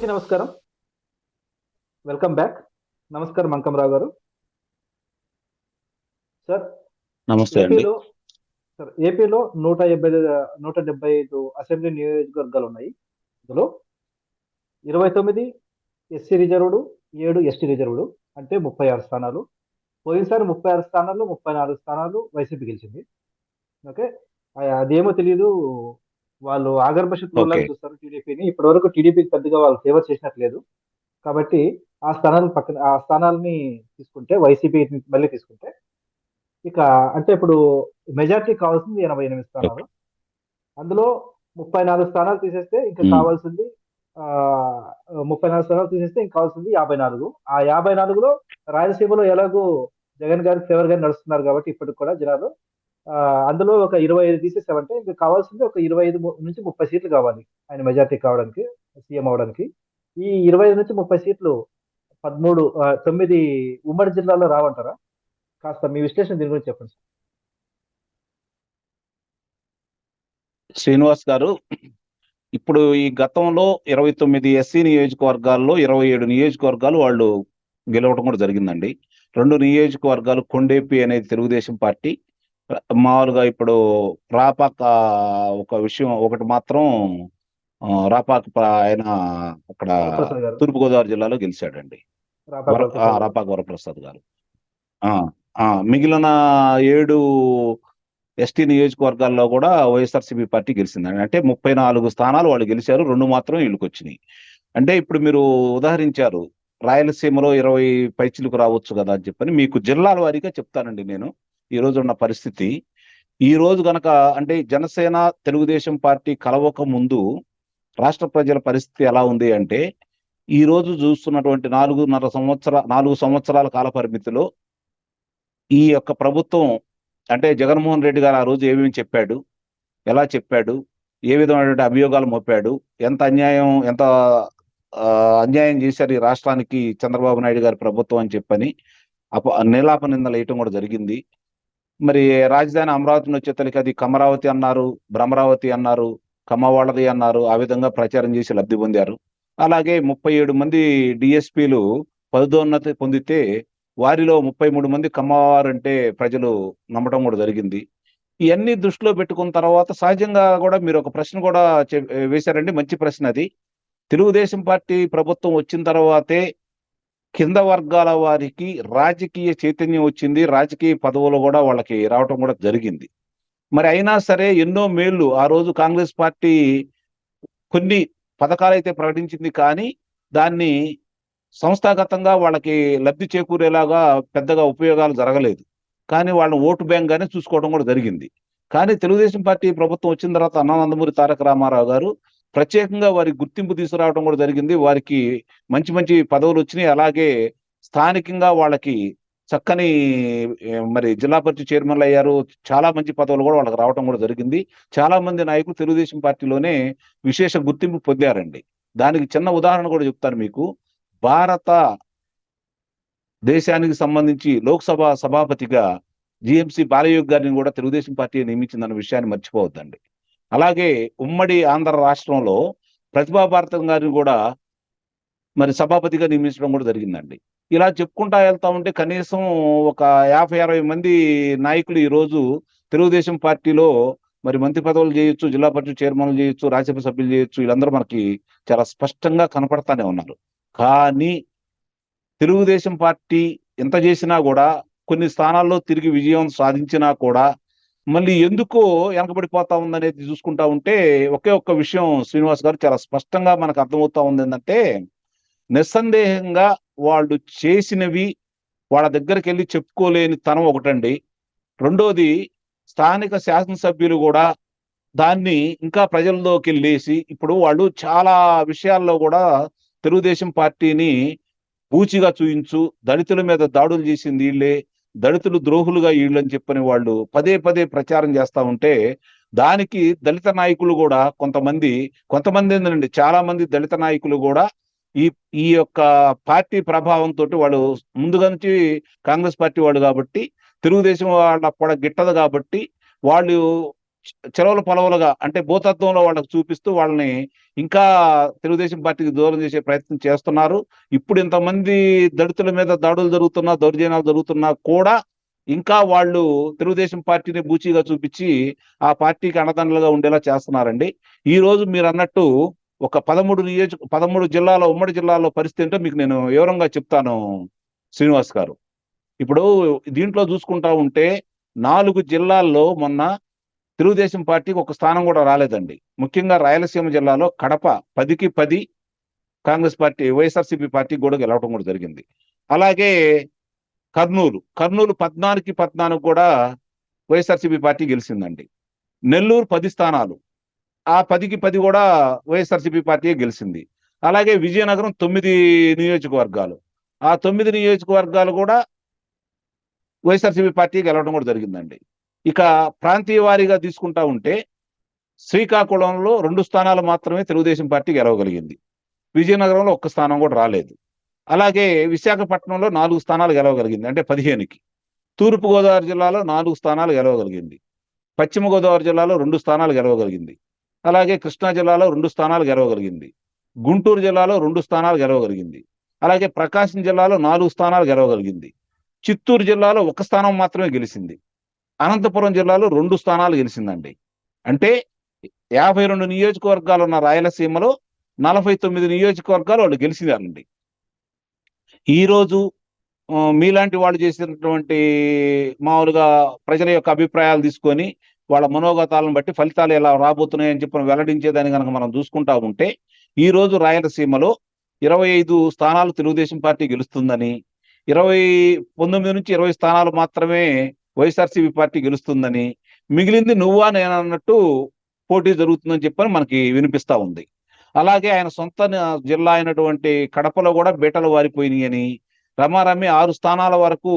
అందరికీ నమస్కారం. Welcome back. నమస్కారం మంకంరావు గారు. సార్, నమస్తే అండి. ఏపీలో 175 అసెంబ్లీ నియోజకవర్గాలు ఉన్నాయి. ఇందులో 29 ఎస్సీ రిజర్వ్డ్, 7 ఎస్టీ రిజర్వ్డ్, అంటే 36 స్థానాలు. పోయినసారి 36 స్థానాల్లో 34 స్థానాలు వైసీపీ గెలిచింది. ఓకే, అదేమో తెలియదు, వాళ్ళు ఆగర్భషత్ ఓకే. చూస్తారు టీడీపీని. ఇప్పటి వరకు టీడీపీకి పెద్దగా వాళ్ళు ఫేవర్ చేసినట్లేదు. కాబట్టి ఆ స్థానాలని తీసుకుంటే, వైసీపీ మళ్ళీ తీసుకుంటే, ఇక అంటే ఇప్పుడు మెజార్టీ కావాల్సింది 88 స్థానాలు. అందులో 34 స్థానాలు తీసేస్తే ఇంకా కావాల్సింది 34 స్థానాలు తీసేస్తే ఇంకా కావాల్సింది 54. ఆ 54లో రాయలసీమలో ఎలాగో జగన్ గారి ఫేవర్ గాని నడుస్తున్నారు కాబట్టి ఇప్పటికి కూడా జనాలు అందులో ఒక 25 తీసేసామంటే ఇంకా కావాల్సింది ఒక 25 నుంచి 30 సీట్లు కావాలి ఆయన మెజార్టీ కావడానికి, సీఎం అవడానికి. ఈ 25 నుంచి 30 సీట్లు 9 ఉమ్మడి జిల్లాలో రావంటారా? కాస్త మీ విశ్లేషణ దీని గురించి చెప్పండి. శ్రీనివాస్ గారు, ఇప్పుడు ఈ గతంలో 29 ఎస్సీ నియోజకవర్గాల్లో 27 నియోజకవర్గాలు వాళ్ళు గెలవడం కూడా జరిగిందండి. 2 నియోజకవర్గాలు కొండేపి అనేది తెలుగుదేశం పార్టీ, మామూలుగా ఇప్పుడు రాపాక ఒక విషయం ఒకటి మాత్రం రాపాక ఆయన అక్కడ తూర్పుగోదావరి జిల్లాలో గెలిచాడండి, రాపాక వరప్రసాద్ గారు. మిగిలిన 7 ఎస్టీ నియోజకవర్గాల్లో కూడా వైఎస్ఆర్సీపీ పార్టీ గెలిచిందండి. అంటే 34 స్థానాలు వాళ్ళు గెలిచారు, 2 మాత్రం వీళ్ళకి వచ్చినాయి. అంటే ఇప్పుడు మీరు ఉదాహరించారు రాయలసీమలో 20 పైచిలకు రావచ్చు కదా అని చెప్పని. మీకు జిల్లాల వారీగా చెప్తానండి నేను ఈ రోజు ఉన్న పరిస్థితి. ఈ రోజు గనక అంటే జనసేన తెలుగుదేశం పార్టీ కలవక ముందు రాష్ట్ర ప్రజల పరిస్థితి ఎలా ఉంది అంటే, ఈ రోజు చూస్తున్నటువంటి 4 సంవత్సరాల కాల పరిమితిలో ఈ యొక్క ప్రభుత్వం అంటే జగన్మోహన్ రెడ్డి గారు ఆ రోజు ఏమేమి చెప్పాడు, ఎలా చెప్పాడు, ఏ విధమైనటువంటి అభియోగాలు మోపాడు, ఎంత అన్యాయం చేశారు ఈ రాష్ట్రానికి చంద్రబాబు నాయుడు గారి ప్రభుత్వం అని చెప్పని నీలాప నిందలు వేయటం కూడా జరిగింది. మరి రాజధాని అమరావతిని వచ్చేతలకి అది కమరావతి అన్నారు, భ్రమరావతి అన్నారు, కమ్మవాళ్ళది అన్నారు. ఆ విధంగా ప్రచారం చేసి లబ్ధి పొందారు. అలాగే 37 మంది డిఎస్పీలు పదోన్నతి పొందితే వారిలో 33 మంది కమ్మవారంటే ప్రజలు నమ్మటం కూడా జరిగింది. ఇవన్నీ దృష్టిలో పెట్టుకున్న తర్వాత సహజంగా కూడా మీరు ఒక ప్రశ్న కూడా వేశారండి, మంచి ప్రశ్న అది. తెలుగుదేశం పార్టీ ప్రభుత్వం వచ్చిన తర్వాతే కింద వర్గాల వారికి రాజకీయ చైతన్యం వచ్చింది, రాజకీయ పదవులు కూడా వాళ్ళకి రావటం కూడా జరిగింది. మరి అయినా సరే ఎన్నో మేళ్లు ఆ రోజు కాంగ్రెస్ పార్టీ కొన్ని పథకాలు అయితే ప్రకటించింది, కానీ దాన్ని సంస్థాగతంగా వాళ్ళకి లబ్ధి చేకూరేలాగా పెద్దగా ఉపయోగాలు జరగలేదు. కానీ వాళ్ళని ఓటు బ్యాంక్ గానే చూసుకోవడం కూడా జరిగింది. కానీ తెలుగుదేశం పార్టీ ప్రభుత్వం వచ్చిన తర్వాత నందమూరి తారక రామారావు గారు ప్రత్యేకంగా వారికి గుర్తింపు తీసుకురావడం కూడా జరిగింది. వారికి మంచి మంచి పదవులు వచ్చినాయి. అలాగే స్థానికంగా వాళ్ళకి చక్కని మరి జిల్లా పరిషత్ చైర్మన్లు అయ్యారు. చాలా మంచి పదవులు కూడా వాళ్ళకి రావడం కూడా జరిగింది. చాలా మంది నాయకులు తెలుగుదేశం పార్టీలోనే విశేష గుర్తింపు పొందారండి. దానికి చిన్న ఉదాహరణ కూడా చెప్తాను మీకు. భారత దేశానికి సంబంధించి లోక్సభ సభాపతిగా జిఎంసి బాలయోగ్ గారిని కూడా తెలుగుదేశం పార్టీ నియమించిందన్న విషయాన్ని మర్చిపోవద్దండి. అలాగే ఉమ్మడి ఆంధ్ర రాష్ట్రంలో ప్రతిభా భారతం గారిని కూడా మరి సభాపతిగా నియమించడం కూడా జరిగిందండి. ఇలా చెప్పుకుంటా వెళ్తా ఉంటే కనీసం ఒక 50-60 మంది నాయకులు ఈరోజు తెలుగుదేశం పార్టీలో మరి మంత్రి పదవులు చేయొచ్చు, జిల్లా పరిషత్ చైర్మన్లు చేయొచ్చు, రాజ్యసభ సభ్యులు చేయొచ్చు. వీళ్ళందరూ మనకి చాలా స్పష్టంగా కనపడతానే ఉన్నారు. కానీ తెలుగుదేశం పార్టీ ఎంత చేసినా కూడా, కొన్ని స్థానాల్లో తిరిగి విజయం సాధించినా కూడా మళ్ళీ ఎందుకో వెనకబడిపోతా ఉందనేది చూసుకుంటా ఉంటే ఒకే ఒక్క విషయం శ్రీనివాస్ గారు చాలా స్పష్టంగా మనకు అర్థమవుతా ఉంది. ఏంటంటే నిస్సందేహంగా వాళ్ళు చేసినవి వాళ్ళ దగ్గరికి వెళ్ళి చెప్పుకోలేని తనం ఒకటండి. రెండోది, స్థానిక శాసనసభ్యులు కూడా దాన్ని ఇంకా ప్రజల్లోకి వెళ్ళేసి ఇప్పుడు వాళ్ళు చాలా విషయాల్లో కూడా తెలుగుదేశం పార్టీని పూచిగా చూయించు, దళితుల మీద దాడులు చేసింది వీళ్ళే, దళితులు ద్రోహులుగా వీళ్ళు అని చెప్పని వాళ్ళు పదే పదే ప్రచారం చేస్తా ఉంటే దానికి దళిత నాయకులు కూడా కొంతమంది ఏంటంటే చాలా మంది దళిత నాయకులు కూడా ఈ యొక్క పార్టీ ప్రభావంతో వాళ్ళు ముందుగా నుంచి కాంగ్రెస్ పార్టీ వాళ్ళు కాబట్టి తెలుగుదేశం వాళ్ళ కూడా గిట్టదు కాబట్టి వాళ్ళు చెలవల పొలవలుగా అంటే భూతత్వంలో వాళ్ళకి చూపిస్తూ వాళ్ళని ఇంకా తెలుగుదేశం పార్టీకి దూరం చేసే ప్రయత్నం చేస్తున్నారు. ఇప్పుడు ఇంతమంది దళితుల మీద దాడులు జరుగుతున్నా, దౌర్జన్యాలు జరుగుతున్నా కూడా ఇంకా వాళ్ళు తెలుగుదేశం పార్టీని బూచీగా చూపించి ఆ పార్టీకి అండదండలుగా ఉండేలా చేస్తున్నారండి. ఈ రోజు మీరు అన్నట్టు ఒక 13 జిల్లాలో, ఉమ్మడి జిల్లాలో పరిస్థితి ఏంటో మీకు నేను వివరంగా చెప్తాను శ్రీనివాస్ గారు. ఇప్పుడు దీంట్లో చూసుకుంటా ఉంటే 4 జిల్లాల్లో మొన్న తెలుగుదేశం పార్టీకి ఒక స్థానం కూడా రాలేదండి. ముఖ్యంగా రాయలసీమ జిల్లాలో కడప 10కి 10 కాంగ్రెస్ పార్టీ, వైఎస్ఆర్సీపీ పార్టీ కూడా గెలవడం కూడా జరిగింది. అలాగే కర్నూలు 14కి 14 కూడా వైఎస్ఆర్సీపీ పార్టీ గెలిచిందండి. నెల్లూరు 10 స్థానాలు, ఆ 10కి 10 కూడా వైఎస్ఆర్సీపీ పార్టీ గెలిచింది. అలాగే విజయనగరం 9 నియోజకవర్గాలు, ఆ 9 నియోజకవర్గాలు కూడా వైఎస్ఆర్సీపీ పార్టీ గెలవడం కూడా జరిగిందండి. ఇక ప్రాంతీయ వారీగా తీసుకుంటా ఉంటే శ్రీకాకుళంలో 2 స్థానాలు మాత్రమే తెలుగుదేశం పార్టీ గెలవగలిగింది. విజయనగరంలో 1 స్థానం కూడా రాలేదు. అలాగే విశాఖపట్నంలో 4 స్థానాలు గెలవగలిగింది, అంటే 15కి. తూర్పుగోదావరి జిల్లాలో 4 స్థానాలు గెలవగలిగింది. పశ్చిమ గోదావరి జిల్లాలో 2 స్థానాలు గెలవగలిగింది. అలాగే కృష్ణా జిల్లాలో 2 స్థానాలు గెలవగలిగింది. గుంటూరు జిల్లాలో 2 స్థానాలు గెలవగలిగింది. అలాగే ప్రకాశం జిల్లాలో 4 స్థానాలు గెలవగలిగింది. చిత్తూరు జిల్లాలో 1 స్థానం మాత్రమే గెలిచింది. అనంతపురం జిల్లాలో 2 స్థానాలు గెలిచిందండి. అంటే 52 నియోజకవర్గాలు ఉన్న రాయలసీమలో 49 నియోజకవర్గాలు వాళ్ళు గెలిచినారండి. ఈ రోజు మీలాంటి వాళ్ళు చేసినటువంటి మామూలుగా ప్రజల యొక్క అభిప్రాయాలు తీసుకొని వాళ్ళ మనోగతాలను బట్టి ఫలితాలు ఎలా రాబోతున్నాయని చెప్పి వెల్లడించేదాన్ని కనుక మనం చూసుకుంటా ఉంటే, ఈ రోజు రాయలసీమలో 25 స్థానాలు తెలుగుదేశం పార్టీ గెలుస్తుందని, 19 నుంచి 20 స్థానాలు మాత్రమే వైఎస్ఆర్సీపీ పార్టీ గెలుస్తుందని, మిగిలింది నువ్వా నేనన్నట్టు పోటీ జరుగుతుందని చెప్పని మనకి వినిపిస్తా ఉంది. అలాగే ఆయన సొంత జిల్లా అయినటువంటి కడపలో కూడా బీటలు వారిపోయినాయి అని, రమారమి 6 స్థానాల వరకు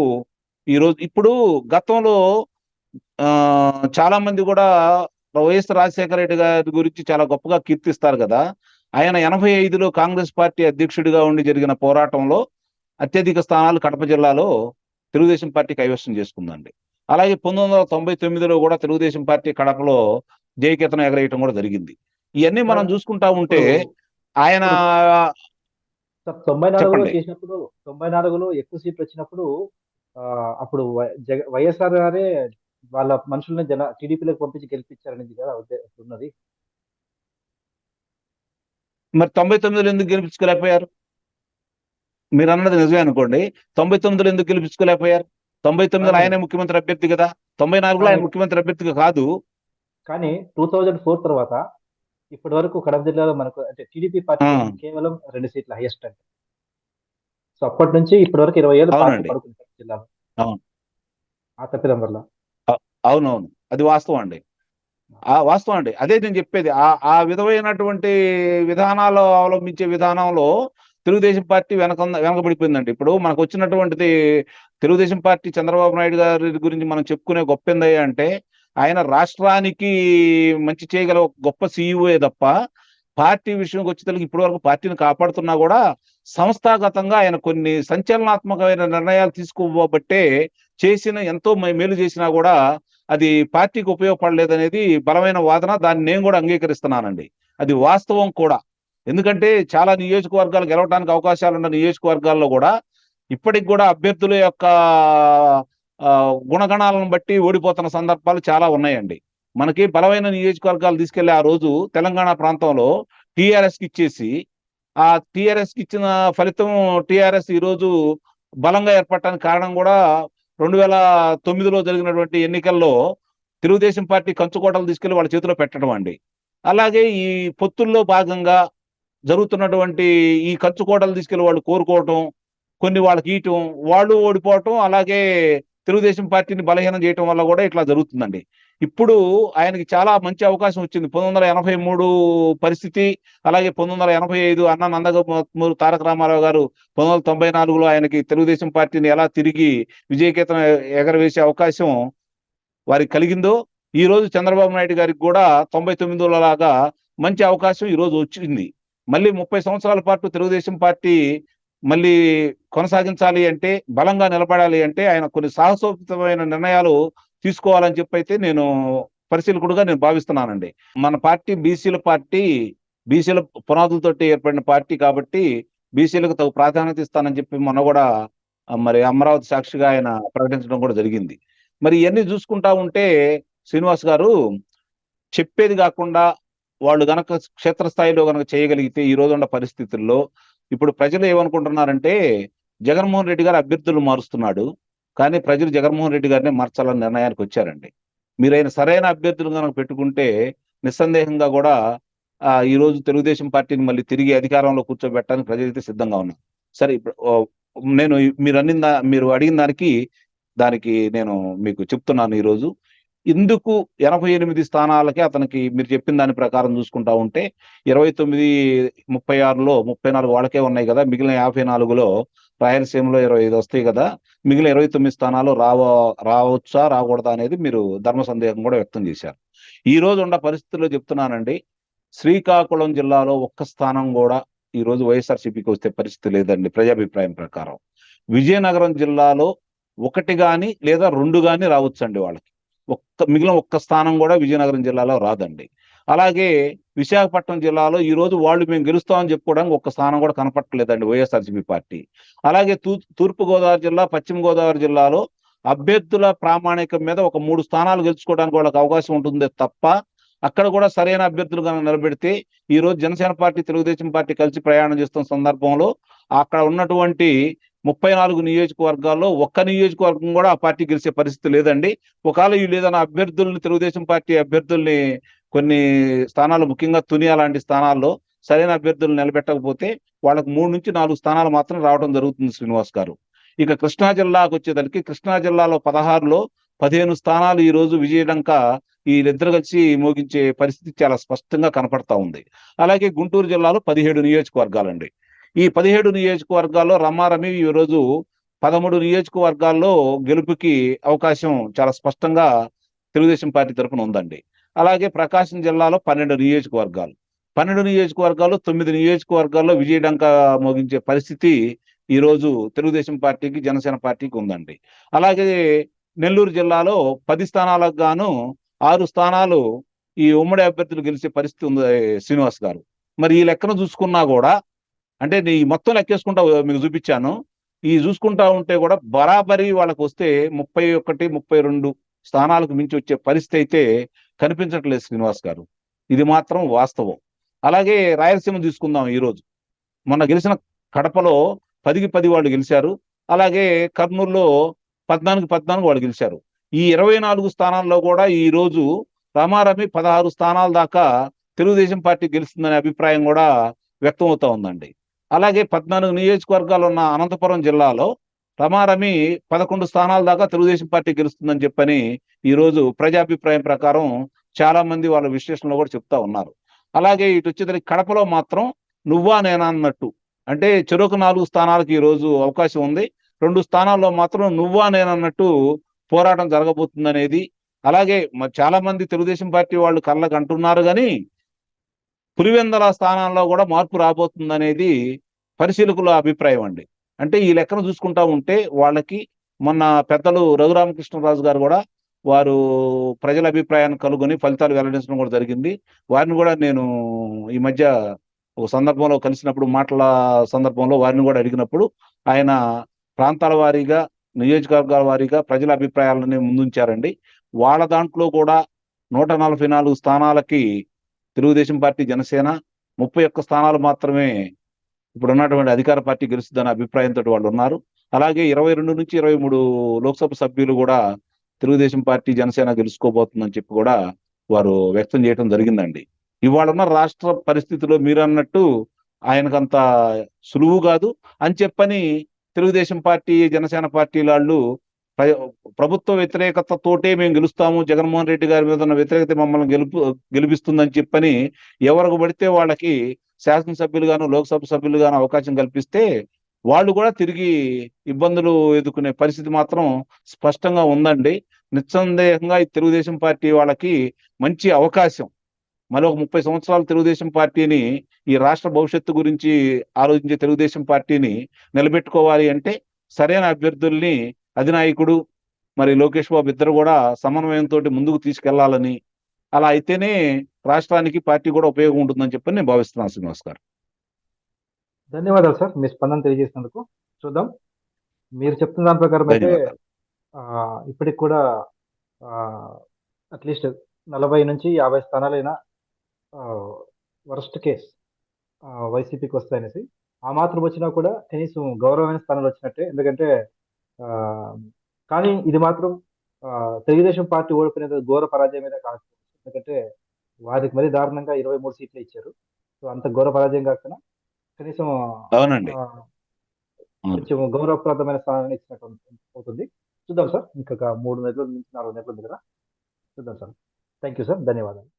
ఈరోజు. ఇప్పుడు గతంలో చాలా మంది కూడా వైఎస్ రాజశేఖర రెడ్డి గారి గురించి చాలా గొప్పగా కీర్తిస్తారు కదా. ఆయన 85లో కాంగ్రెస్ పార్టీ అధ్యక్షుడిగా ఉండి జరిగిన పోరాటంలో అత్యధిక స్థానాలు కడప జిల్లాలో తెలుగుదేశం పార్టీ కైవసం చేసుకుందండి. అలాగే 1999లో కూడా తెలుగుదేశం పార్టీ కడపలో జయకేతనం ఎగరేయటం కూడా జరిగింది. ఇవన్నీ మనం చూసుకుంటా ఉంటే ఆయన 94లో చెప్పండి. చేసినప్పుడు, 94లో ఎక్కువ సీట్లు వచ్చినప్పుడు అప్పుడు వైఎస్ఆర్ గారే వాళ్ళ మనుషుల్ని టీడీపీలోకి పంపించి గెలిపించారనేది కదా ఉన్నది. మరి 99లో ఎందుకు గెలిపించుకోలేకపోయారు? మీరు అన్నది నిజమే అనుకోండి. 99లో ఎందుకు గెలిపించుకోలేకపోయారు? 99లో ఆయనే ముఖ్యమంత్రి అభ్యర్థి కదా. 94లో ఆయన ముఖ్యమంత్రి అభ్యర్థిగా కాదు. కానీ 2004 తర్వాత ఇప్పటి వరకు కడప జిల్లాలో మనకు అంటే టీడీపీ పార్టీ కేవలం 2 సీట్ల హైయెస్ట్ అంటే. సో అప్పటి నుంచి ఇప్పటి వరకు 20 ఏళ్ళు పార్టీ పడుకుంటారు జిల్లాలో. అవును, ఆ తప్పిదం వల్ల. అవునవును, అది వాస్తవం అండి. వాస్తవం అండి. అదే నేను చెప్పేది. ఆ విధమైనటువంటి విధానాలు అవలంబించే విధానంలో తెలుగుదేశం పార్టీ వెనకబడిపోయిందండి. ఇప్పుడు మనకు వచ్చినటువంటిది తెలుగుదేశం పార్టీ చంద్రబాబు నాయుడు గారి గురించి మనం చెప్పుకునే గొప్ప ఏందయ్యా అంటే, ఆయన రాష్ట్రానికి మంచి చేయగల గొప్ప సీఈఓయే తప్ప పార్టీ విషయంకి వచ్చేసరికి ఇప్పటి వరకు పార్టీని కాపాడుతున్నా కూడా సంస్థాగతంగా ఆయన కొన్ని సంచలనాత్మకమైన నిర్ణయాలు తీసుకోబట్టే చేసిన ఎంతో మేలు చేసినా కూడా అది పార్టీకి ఉపయోగపడలేదనేది బలమైన వాదన. దాన్ని నేను కూడా అంగీకరిస్తున్నానండి. అది వాస్తవం కూడా. ఎందుకంటే చాలా నియోజకవర్గాలు గెలవడానికి అవకాశాలు ఉన్న నియోజకవర్గాల్లో కూడా ఇప్పటికి కూడా అభ్యర్థుల యొక్క గుణగణాలను బట్టి ఓడిపోతున్న సందర్భాలు చాలా ఉన్నాయండి. మనకి బలమైన నియోజకవర్గాలు తీసుకెళ్లి ఆ రోజు తెలంగాణ ప్రాంతంలో టీఆర్ఎస్కి ఇచ్చేసి, ఆ టీఆర్ఎస్కి ఇచ్చిన ఫలితం టీఆర్ఎస్ ఈరోజు బలంగా ఏర్పడటానికి కారణం కూడా 2009లో జరిగినటువంటి ఎన్నికల్లో తెలుగుదేశం పార్టీ కంచుకోటలు తీసుకెళ్లి వాళ్ళ చేతిలో పెట్టడం అండి. అలాగే ఈ పొత్తుల్లో భాగంగా జరుగుతున్నటువంటి ఈ కంచుకోటలు తీసుకెళ్లి వాళ్ళు కోరుకోవటం, కొన్ని వాళ్ళకి ఇయటం, వాళ్ళు ఓడిపోవటం, అలాగే తెలుగుదేశం పార్టీని బలహీనం చేయటం వల్ల కూడా ఇట్లా జరుగుతుందండి. ఇప్పుడు ఆయనకి చాలా మంచి అవకాశం వచ్చింది. 1983 పరిస్థితి, అలాగే 1985 అన్న నందమూరి తారక రామారావు గారు 1994లో ఆయనకి తెలుగుదేశం పార్టీని ఎలా తిరిగి విజయకేతనం ఎగరవేసే అవకాశం వారికి కలిగిందో, ఈ రోజు చంద్రబాబు నాయుడు గారికి కూడా 99లో లాగా మంచి అవకాశం ఈ రోజు వచ్చింది. మళ్ళీ 30 సంవత్సరాల పాటు తెలుగుదేశం పార్టీ మళ్ళీ కొనసాగించాలి అంటే, బలంగా నిలబడాలి అంటే ఆయన కొన్ని సాహసోపేతమైన నిర్ణయాలు తీసుకోవాలని చెప్పి అయితే నేను పరిశీలకుడుగా నేను భావిస్తున్నానండి. మన పార్టీ బీసీల పునాదులతోటి ఏర్పడిన పార్టీ కాబట్టి బీసీలకు తగు ప్రాధాన్యత ఇస్తానని చెప్పి మొన్న కూడా మరి అమరావతి సాక్షిగా ఆయన ప్రకటించడం కూడా జరిగింది. మరి ఇవన్నీ చూసుకుంటా ఉంటే శ్రీనివాస్ గారు, చెప్పేది కాకుండా వాళ్ళు గనక క్షేత్రస్థాయిలో గనక చేయగలిగితే ఈ రోజు ఉన్న పరిస్థితుల్లో ఇప్పుడు ప్రజలు ఏమనుకుంటున్నారంటే జగన్మోహన్ రెడ్డి గారు అభ్యర్థులు మారుస్తున్నాడు, కానీ ప్రజలు జగన్మోహన్ రెడ్డి గారిని మార్చాలన్న నిర్ణయానికి వచ్చారండి. మీరైన సరైన అభ్యర్థులు కనుక పెట్టుకుంటే నిస్సందేహంగా కూడా ఈ రోజు తెలుగుదేశం పార్టీని మళ్ళీ తిరిగి అధికారంలో కూర్చోబెట్టడానికి ప్రజలైతే సిద్ధంగా ఉన్నారు. సరే, ఇప్పుడు నేను మీరు అడిగిన దానికి నేను మీకు చెప్తున్నాను ఈరోజు. ఇందుకు 88 స్థానాలకే అతనికి మీరు చెప్పిన దాని ప్రకారం చూసుకుంటా ఉంటే 29, 36లో 34 వాళ్ళకే ఉన్నాయి కదా, మిగిలిన 54లో రాయలసీమలో 25 వస్తాయి కదా, మిగిలిన 29 స్థానాలు రావచ్చా రాకూడదా అనేది మీరు ధర్మ సందేహం కూడా వ్యక్తం చేశారు. ఈ రోజు ఉన్న పరిస్థితుల్లో చెప్తున్నానండి, శ్రీకాకుళం జిల్లాలో ఒక్క స్థానం కూడా ఈ రోజు వైఎస్ఆర్సీపీకి వస్తే పరిస్థితి లేదండి ప్రజాభిప్రాయం ప్రకారం. విజయనగరం జిల్లాలో 1 గాని లేదా 2 గాని రావచ్చండి వాళ్ళకి. మిగిలిన ఒక్క స్థానం కూడా విజయనగరం జిల్లాలో రాదండి. అలాగే విశాఖపట్నం జిల్లాలో ఈ రోజు వాళ్ళు మేము గెలుస్తామని చెప్పుకోవడానికి ఒక్క స్థానం కూడా కనపట్టలేదండి వైఎస్ఆర్సీపీ పార్టీ. అలాగే తూర్పుగోదావరి జిల్లా, పశ్చిమ గోదావరి జిల్లాలో అభ్యర్థుల ప్రామాణికం మీద ఒక 3 స్థానాలు గెలుచుకోవడానికి వాళ్ళకి అవకాశం ఉంటుంది తప్ప అక్కడ కూడా సరైన అభ్యర్థులు కనుక నిలబెడితే ఈ రోజు జనసేన పార్టీ, తెలుగుదేశం పార్టీ కలిసి ప్రయాణం చేస్తున్న సందర్భంలో అక్కడ ఉన్నటువంటి 34 నియోజకవర్గాల్లో ఒక్క నియోజకవర్గం కూడా ఆ పార్టీ గెలిచే పరిస్థితి లేదండి. ఒకవేళ వీళ్ళు ఏదైనా తెలుగుదేశం పార్టీ అభ్యర్థుల్ని కొన్ని స్థానాలు, ముఖ్యంగా తుని లాంటి స్థానాల్లో సరైన అభ్యర్థులు నిలబెట్టకపోతే వాళ్ళకి 3 నుంచి 4 స్థానాలు మాత్రం రావడం జరుగుతుంది శ్రీనివాస్ గారు. ఇక కృష్ణా జిల్లాకు వచ్చేసరికి కృష్ణా జిల్లాలో 16లో 15 స్థానాలు ఈ రోజు విజయడంక వీళ్ళిద్దరు కలిసి మోగించే పరిస్థితి చాలా స్పష్టంగా కనపడతా ఉంది. అలాగే గుంటూరు జిల్లాలో 17 నియోజకవర్గాలండి. ఈ 17 నియోజకవర్గాల్లో రమారమి ఈ రోజు 13 నియోజకవర్గాల్లో గెలుపుకి అవకాశం చాలా స్పష్టంగా తెలుగుదేశం పార్టీ తరఫున ఉందండి. అలాగే ప్రకాశం జిల్లాలో 12 నియోజకవర్గాలు, 9 నియోజకవర్గాల్లో విజయడంక మోగించే పరిస్థితి ఈ రోజు తెలుగుదేశం పార్టీకి, జనసేన పార్టీకి ఉందండి. అలాగే నెల్లూరు జిల్లాలో 10 స్థానాలకు గాను 6 స్థానాలు ఈ ఉమ్మడి అభ్యర్థులు గెలిచే పరిస్థితి ఉంది శ్రీనివాస్ గారు. మరి ఈ లెక్కను చూసుకున్నా కూడా, అంటే ఈ మొత్తం లెక్కేసుకుంటా మీకు చూపించాను, ఈ చూసుకుంటా ఉంటే కూడా బరాబరి వాళ్ళకి వస్తే 31, 32 స్థానాలకు మించి వచ్చే పరిస్థితి అయితే కనిపించట్లేదు శ్రీనివాస్ గారు. ఇది మాత్రం వాస్తవం. అలాగే రాయలసీమ తీసుకుందాం. ఈరోజు మొన్న గెలిచిన కడపలో 10కి 10 వాళ్ళు గెలిచారు. అలాగే కర్నూలులో 14 వాళ్ళు గెలిచారు. ఈ 24 స్థానాల్లో కూడా ఈ రోజు రమారమి 16 స్థానాల దాకా తెలుగుదేశం పార్టీ గెలుస్తుందనే అభిప్రాయం కూడా వ్యక్తం అవుతా ఉందండి. అలాగే 14 నియోజకవర్గాలు ఉన్న అనంతపురం జిల్లాలో రమారమి 11 స్థానాల దాకా తెలుగుదేశం పార్టీ గెలుస్తుందని చెప్పని ఈ రోజు ప్రజాభిప్రాయం ప్రకారం చాలా మంది వాళ్ళ విశ్లేషణలో కూడా చెప్తా ఉన్నారు. అలాగే ఇటు వచ్చేసరికి కడపలో మాత్రం నువ్వా నేనా అన్నట్టు, అంటే చెరొక 4 స్థానాలకు ఈ రోజు అవకాశం ఉంది. 2 స్థానాల్లో మాత్రం నువ్వా నేనన్నట్టు పోరాటం జరగబోతుంది అనేది. అలాగే చాలా మంది తెలుగుదేశం పార్టీ వాళ్ళు కళ్ళకు అంటున్నారు కానీ పులివెందల స్థానాల్లో కూడా మార్పు రాబోతుంది అనేది పరిశీలకుల అభిప్రాయం అండి. అంటే ఈ లెక్కను చూసుకుంటా ఉంటే వాళ్ళకి మొన్న పెద్దలు రఘురామకృష్ణరాజు గారు కూడా వారు ప్రజల అభిప్రాయాన్ని కనుగొని ఫలితాలు వెల్లడించడం కూడా జరిగింది. వారిని కూడా నేను ఈ మధ్య ఒక సందర్భంలో కలిసినప్పుడు, సందర్భంలో వారిని కూడా అడిగినప్పుడు ఆయన ప్రాంతాల వారీగా, నియోజకవర్గాల వారీగా ప్రజల అభిప్రాయాలని ముందుంచారండి. వాళ్ళ దాంట్లో కూడా 144 స్థానాలకి తెలుగుదేశం పార్టీ, జనసేన 31 స్థానాలు మాత్రమే ఇప్పుడు ఉన్నటువంటి అధికార పార్టీ గెలుస్తుందనే అభిప్రాయంతో వాళ్ళు ఉన్నారు. అలాగే 22 నుంచి 23 లోక్సభ సభ్యులు కూడా తెలుగుదేశం పార్టీ, జనసేన గెలుచుకోబోతుందని చెప్పి కూడా వారు వ్యక్తం చేయడం జరిగిందండి. ఇవాళ ఉన్న రాష్ట్ర పరిస్థితిలో మీరు అన్నట్టు ఆయనకంత సులువు కాదు అని చెప్పని తెలుగుదేశం పార్టీ, జనసేన పార్టీ వాళ్ళు ప్రభుత్వ వ్యతిరేకతతోటే మేము గెలుస్తాము, జగన్మోహన్ రెడ్డి గారి మీద ఉన్న వ్యతిరేకత మమ్మల్ని గెలిపిస్తుందని చెప్పని ఎవరికి పడితే వాళ్ళకి శాసనసభ్యులు గాను, లోక్సభ సభ్యులు గాను అవకాశం కల్పిస్తే వాళ్ళు కూడా తిరిగి ఇబ్బందులు ఎదుర్కొనే పరిస్థితి మాత్రం స్పష్టంగా ఉందండి. నిస్సందేహంగా ఈ తెలుగుదేశం పార్టీ వాళ్ళకి మంచి అవకాశం. మరో 30 సంవత్సరాలు తెలుగుదేశం పార్టీని, ఈ రాష్ట్ర భవిష్యత్తు గురించి ఆలోచించే తెలుగుదేశం పార్టీని నిలబెట్టుకోవాలి అంటే సరైన అభ్యర్థుల్ని అధినాయకుడు మరి లోకేష్ బాబు ఇద్దరు కూడా సమన్వయంతో ముందుకు తీసుకెళ్లాలని, అలా అయితేనే రాష్ట్రానికి పార్టీ కూడా ఉపయోగం ఉంటుందని చెప్పి నేను భావిస్తున్నాను శ్రీనివాస్ గారు. ధన్యవాదాలు సార్, మీ స్పందన తెలియజేసినందుకు. చూద్దాం, మీరు చెప్తున్న దాని ప్రకారం అయితే ధన్యవాదాలు. ఇప్పటికి కూడా అట్లీస్ట్ 40 నుంచి 50 స్థానాలైనా వరస్ట్ కేస్ వైసీపీకి వస్తాయనేసి. ఆ మాత్రం వచ్చినా కూడా కనీసం గౌరవమైన స్థానాలు వచ్చినట్టే. ఎందుకంటే ఆ, కానీ ఇది మాత్రం తెలుగుదేశం పార్టీ ఓడిపోయినది ఘోర పరాజయమే కాదు. ఎందుకంటే వారికి మరీ దారుణంగా 23 సీట్లు ఇచ్చారు. సో అంత ఘోర పరాజయం కాకుండా కనీసం అవునండి. ఆ, అవును. కొంచెం గౌరవప్రదమైన స్థానాన్ని ఇచ్చినట్టు అవుతుంది. చూద్దాం సార్, ఇంకొక 3 నెలల నుంచి 4 నెలల ఉంది కదా. చూద్దాం సార్. థ్యాంక్ యూ సార్, ధన్యవాదాలు.